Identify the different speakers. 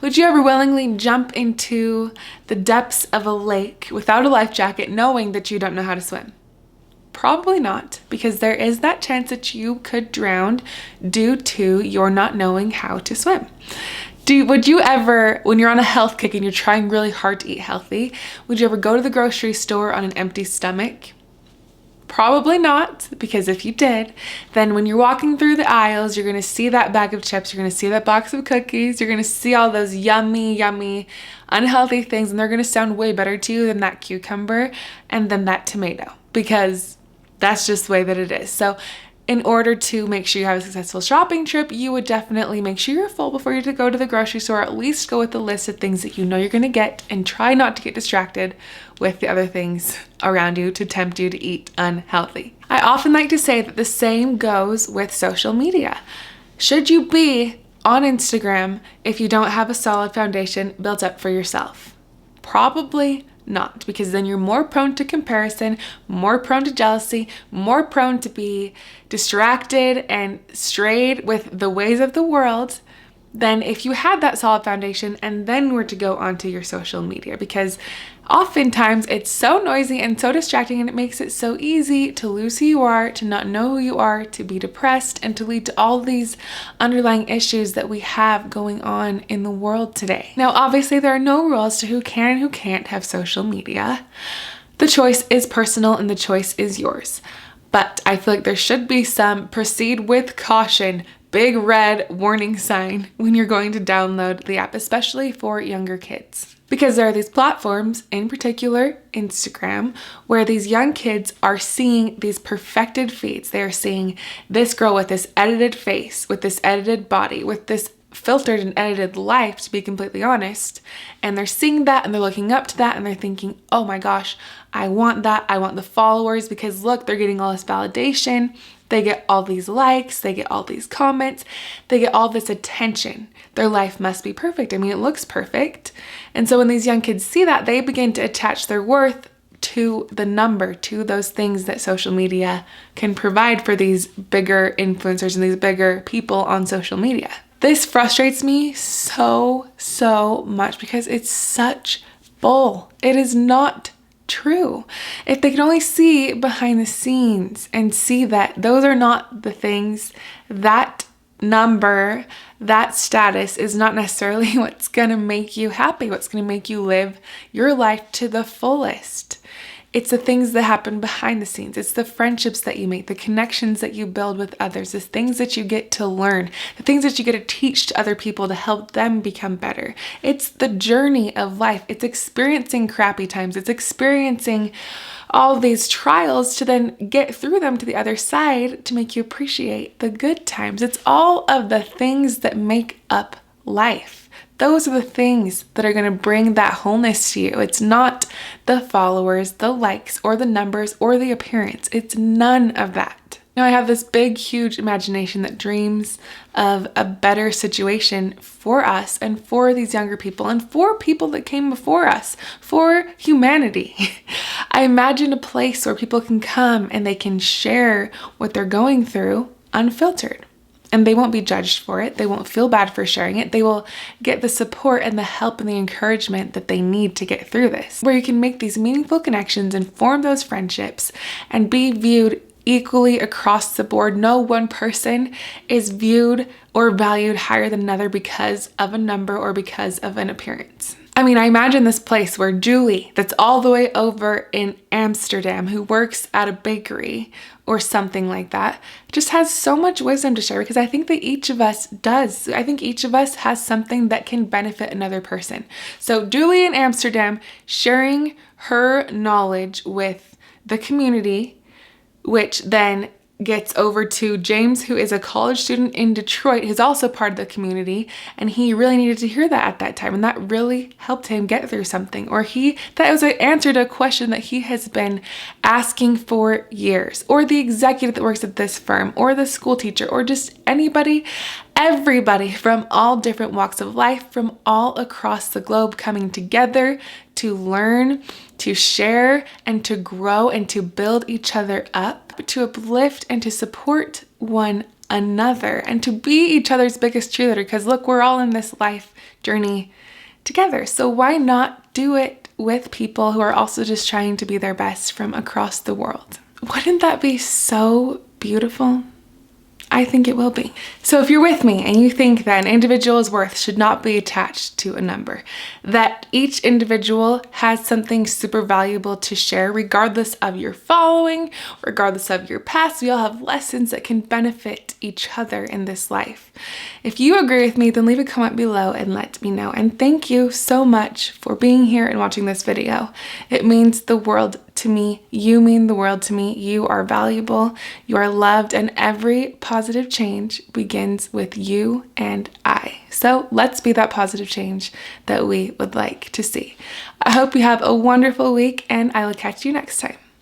Speaker 1: Would you ever willingly jump into the depths of a lake without a life jacket knowing that you don't know how to swim? Probably not, because there is that chance that you could drown due to your not knowing how to swim. Would you ever, when you're on a health kick and you're trying really hard to eat healthy, would you ever go to the grocery store on an empty stomach? Probably not, because if you did, then when you're walking through the aisles, you're going to see that bag of chips, you're going to see that box of cookies, you're going to see all those yummy, yummy, unhealthy things, and they're going to sound way better to you than that cucumber and then that tomato, because that's just the way that it is. So in order to make sure you have a successful shopping trip, you would definitely make sure you're full before you go to the grocery store. At least go with a list of things that you know you're going to get and try not to get distracted with the other things around you to tempt you to eat unhealthy. I often like to say that the same goes with social media. Should you be on Instagram if you don't have a solid foundation built up for yourself? Probably not, because then you're more prone to comparison, more prone to jealousy, more prone to be distracted and strayed with the ways of the world than if you had that solid foundation and then were to go onto your social media, because oftentimes it's so noisy and so distracting, and it makes it so easy to lose who you are, to not know who you are, to be depressed, and to lead to all these underlying issues that we have going on in the world today. Now, obviously, there are no rules to who can and who can't have social media. The choice is personal and the choice is yours. But I feel like there should be some proceed with caution, big red warning sign when you're going to download the app, especially for younger kids. Because there are these platforms, in particular Instagram, where these young kids are seeing these perfected feeds. They are seeing this girl with this edited face, with this edited body, with this filtered and edited life, to be completely honest. And they're seeing that and they're looking up to that and they're thinking, oh my gosh, I want that. I want the followers, because look, they're getting all this validation. They get all these likes, they get all these comments, they get all this attention. Their life must be perfect. I mean, it looks perfect. And so when these young kids see that, they begin to attach their worth to the number, to those things that social media can provide for these bigger influencers and these bigger people on social media. This frustrates me so much, because it's such bull. It is not true. If they could only see behind the scenes and see that those are not the things, that number, that status is not necessarily what's going to make you happy, what's going to make you live your life to the fullest. It's the things that happen behind the scenes. It's the friendships that you make, the connections that you build with others, the things that you get to learn, the things that you get to teach to other people to help them become better. It's the journey of life. It's experiencing crappy times. It's experiencing all these trials to then get through them to the other side to make you appreciate the good times. It's all of the things that make up life. Those are the things that are going to bring that wholeness to you. It's not the followers, the likes, or the numbers, or the appearance. It's none of that. Now, I have this big, huge imagination that dreams of a better situation for us and for these younger people and for people that came before us, for humanity. I imagine a place where people can come and they can share what they're going through unfiltered. And they won't be judged for it. They won't feel bad for sharing it. They will get the support and the help and the encouragement that they need to get through this. Where you can make these meaningful connections and form those friendships and be viewed equally across the board. No one person is viewed or valued higher than another because of a number or because of an appearance. I mean, I imagine this place where Julie, that's all the way over in Amsterdam, who works at a bakery or something like that, just has so much wisdom to share, because I think that each of us does. I think each of us has something that can benefit another person. So Julie in Amsterdam sharing her knowledge with the community, which then gets over to James, who is a college student in Detroit, who's also part of the community, and he really needed to hear that at that time, and that really helped him get through something. Or that was an answer to a question that he has been asking for years. Or the executive that works at this firm, or the school teacher, or just anybody, everybody from all different walks of life, from all across the globe, coming together to learn, to share, and to grow, and to build each other up, to uplift and to support one another and to be each other's biggest cheerleader, because look, we're all in this life journey together. So why not do it with people who are also just trying to be their best from across the world? Wouldn't that be so beautiful? I think it will be. So if you're with me and you think that an individual's worth should not be attached to a number, that each individual has something super valuable to share, regardless of your following, regardless of your past, we all have lessons that can benefit each other in this life. If you agree with me, then leave a comment below and let me know. And thank you so much for being here and watching this video. It means the world to me. You mean the world to me. You are valuable, you are loved, and every positive change begins with you and I. So let's be that positive change that we would like to see. I hope you have a wonderful week, and I will catch you next time.